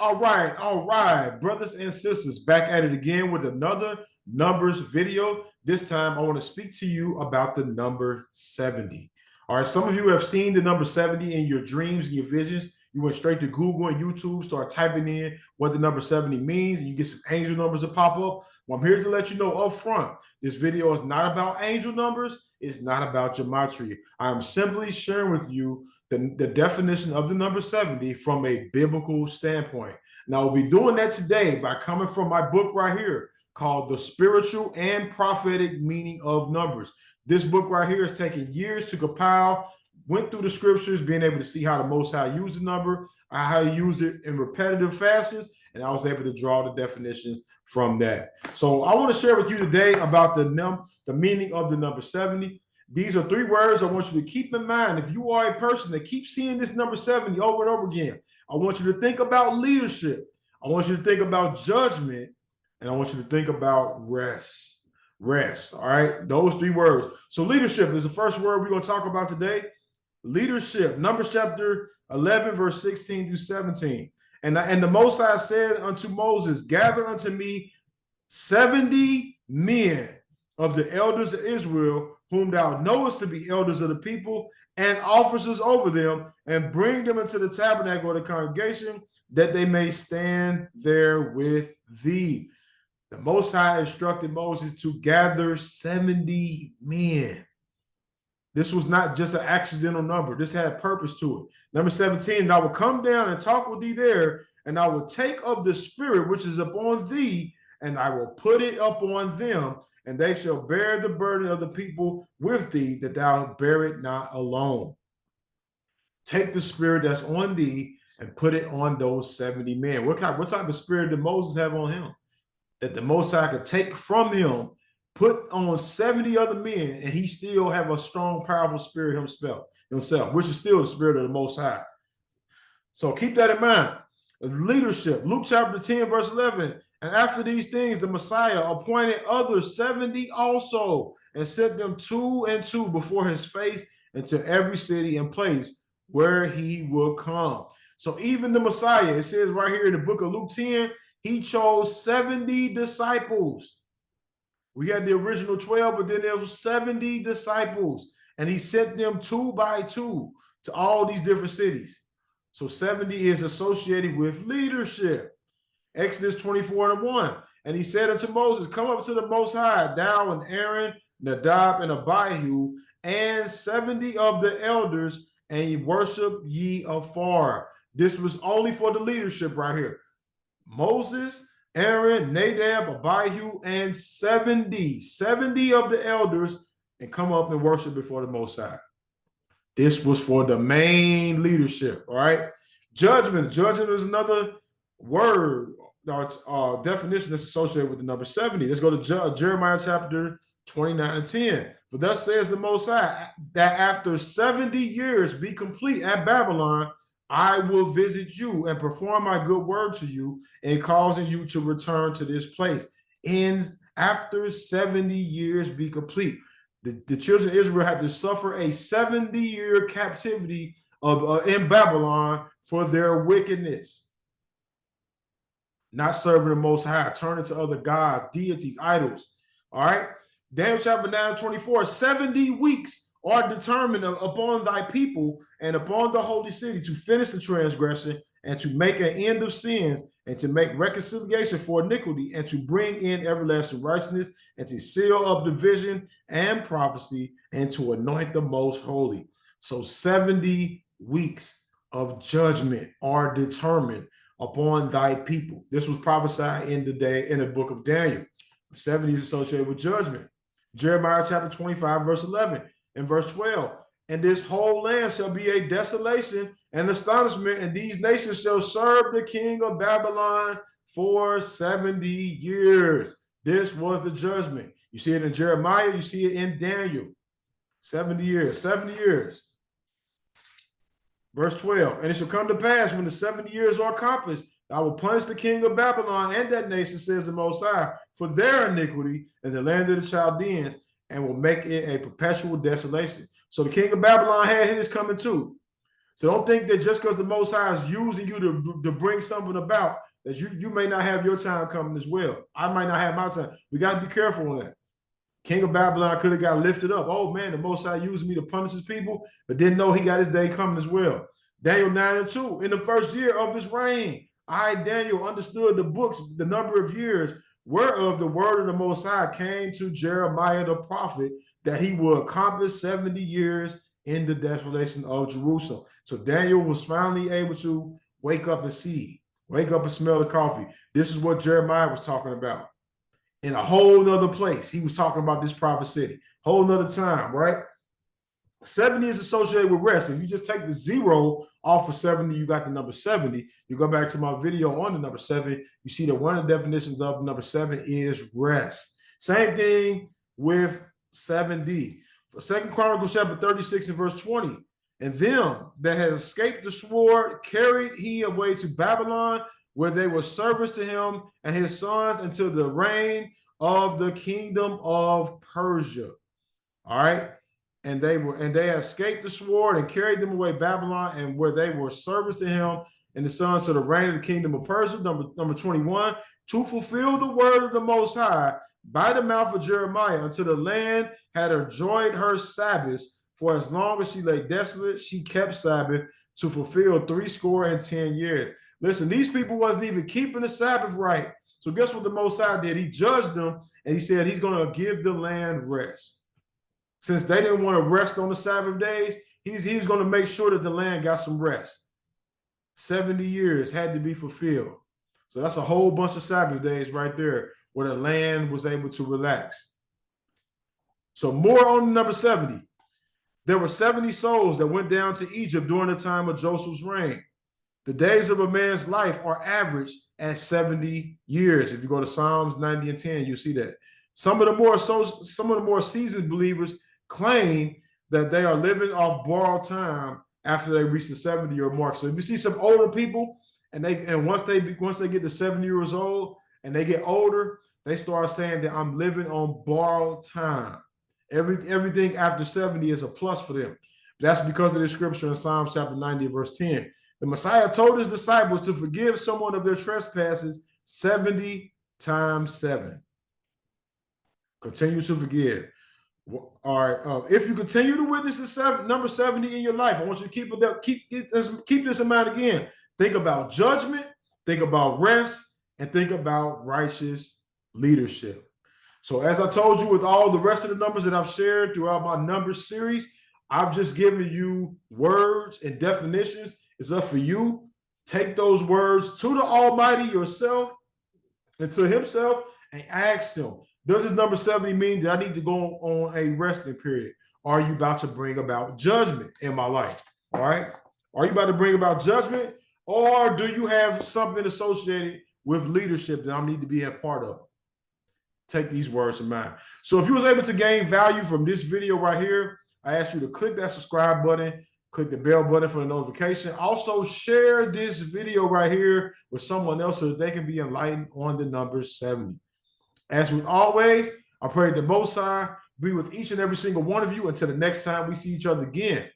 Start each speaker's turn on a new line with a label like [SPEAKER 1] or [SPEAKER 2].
[SPEAKER 1] All right, brothers and sisters, back at it again with another numbers video. This time I want to speak to you about the number 70. All right, some of you have seen the number 70 in your dreams and your visions. You went straight to Google and YouTube, start typing in what the number 70 means, and you get some angel numbers that pop up. Well, I'm here to let you know up front, this video is not about angel numbers. It's not about gematria. I'm simply sharing with you the definition of the number 70 from a biblical standpoint. Now, we'll be doing that today by coming from my book right here called The Spiritual and Prophetic Meaning of Numbers. This book right here has taken years to compile, went through the scriptures, being able to see how the Most High used the number, how he used it in repetitive fashions, and I was able to draw the definitions from that. So I want to share with you today about the meaning of the number 70. These are three words I want you to keep in mind. If you are a person that keeps seeing this number 70 over and over again, I want you to think about leadership. I want you to think about judgment. And I want you to think about rest. Rest, all right? Those three words. So leadership is the first word we're going to talk about today. Leadership, Numbers chapter 11, verse 16 through 17. And the Most High said unto Moses, gather unto me 70 men of the elders of Israel, whom thou knowest to be elders of the people and officers over them, and bring them into the tabernacle of the congregation, that they may stand there with thee. The Most High instructed Moses to gather 70 men. This was not just an accidental number. This had purpose to it. Number 17, and I will come down and talk with thee there, and I will take of the spirit which is upon thee, and I will put it upon them, and they shall bear the burden of the people with thee, that thou bear it not alone. Take the spirit that's on thee and put it on those 70 men. What type of spirit did Moses have on him? That the Most High could take from him, put on 70 other men, and he still have a strong, powerful spirit himself, which is still the spirit of the Most High. So keep that in mind. Leadership, Luke chapter 10, verse 11. And after these things, the Messiah appointed others 70 also, and sent them two and two before his face into every city and place where he will come. So even the Messiah, it says right here in the book of Luke 10, he chose 70 disciples. We had the original 12, but then there was 70 disciples, and he sent them two by two to all these different cities. So 70 is associated with leadership. Exodus 24:1. And he said unto Moses, come up to the Most High, thou and Aaron, Nadab and Abihu, and 70 of the elders, and worship ye afar. This was only for the leadership right here. Moses, Aaron, Nadab, Abihu, and 70 of the elders, and come up and worship before the Most High. This was for the main leadership, all right? Judgment is another word, definition that's associated with the number 70. Let's go to Jeremiah chapter 29 and 10. For thus says the Most High, that after 70 years be complete at Babylon, I will visit you and perform my good word to you, in causing you to return to this place. And after 70 years be complete. The children of Israel had to suffer a 70-year captivity in Babylon for their wickedness. Not serving the Most High, turning to other gods, deities, idols. All right. Daniel chapter 9:24, 70 weeks are determined upon thy people and upon the holy city to finish the transgression and to make an end of sins and to make reconciliation for iniquity and to bring in everlasting righteousness and to seal up division and prophecy and to anoint the most holy. So 70 weeks of judgment are determined upon thy people. This was prophesied in the book of Daniel. 70 is associated with judgment. Jeremiah chapter 25, verse 11 and verse 12. And this whole land shall be a desolation and astonishment, and these nations shall serve the king of Babylon for 70 years. This was the judgment. You see it in Jeremiah, you see it in Daniel. 70 years, 70 years. Verse 12, and it shall come to pass when the 70 years are accomplished, I will punish the king of Babylon and that nation, says the Most High, for their iniquity in the land of the Chaldeans, and will make it a perpetual desolation. So the king of Babylon had his coming too. So don't think that just because the Most High is using you to bring something about, that you may not have your time coming as well. I might not have my time. We got to be careful on that. King of Babylon could have got lifted up. Oh man, the Most High used me to punish his people, but didn't know he got his day coming as well. Daniel 9:2, in the first year of his reign, I, Daniel, understood the books, the number of years, whereof the word of the Most High came to Jeremiah the prophet, that he will accomplish 70 years in the desolation of Jerusalem. So Daniel was finally able to wake up and see, wake up and smell the coffee. This is what Jeremiah was talking about. In a whole nother place, he was talking about this prophet city. Whole nother time, right? 70 is associated with rest. If you just take the 0 off of 70, you got the number 70. You go back to my video on the number 7, you see that one of the definitions of number 7 is rest. Same thing with 7D. For 2 Chronicles chapter 36 and verse 20. And them that had escaped the sword carried he away to Babylon, where they were servants to him and his sons until the reign of the kingdom of Persia. All right. And they escaped the sword and carried them away Babylon, and where they were servants to him and the sons to the reign of the kingdom of Persia. Number 21, to fulfill the word of the Most High by the mouth of Jeremiah, until the land had enjoyed her Sabbaths. For as long as she lay desolate, she kept Sabbath to fulfill 70 years. Listen, these people wasn't even keeping the Sabbath right. So guess what the Most High did? He judged them, and he said he's going to give the land rest. Since they didn't want to rest on the Sabbath days, he's going to make sure that the land got some rest. 70 years had to be fulfilled. So that's a whole bunch of Sabbath days right there where the land was able to relax. So more on number 70. There were 70 souls that went down to Egypt during the time of Joseph's reign. The days of a man's life are averaged at 70 years. If you go to Psalms 90 and 10, you see that. Some of the more seasoned believers claim that they are living off borrowed time after they reach the 70-year mark. So if you see some older people, and once they get to 70 years old and they get older, they start saying that I'm living on borrowed time. Everything after 70 is a plus for them. That's because of the scripture in Psalms chapter 90, verse 10. The Messiah told his disciples to forgive someone of their trespasses 70 times 7. Continue to forgive. All right. If you continue to witness the number 70 in your life, I want you to keep this in mind again. Think about judgment, think about rest, and think about righteous leadership. So as I told you, with all the rest of the numbers that I've shared throughout my numbers series, I've just given you words and definitions. It's up for you. Take those words to the Almighty yourself and to himself and ask him, does this number 70 mean that I need to go on a resting period? Are you about to bring about judgment in my life? All right. Are you about to bring about judgment, or do you have something associated with leadership that I need to be a part of? Take these words in mind. So if you was able to gain value from this video right here, I ask you to click that subscribe button, click the bell button for the notification. Also share this video right here with someone else so that they can be enlightened on the number 70. As with always, I pray that the Most High be with each and every single one of you until the next time we see each other again.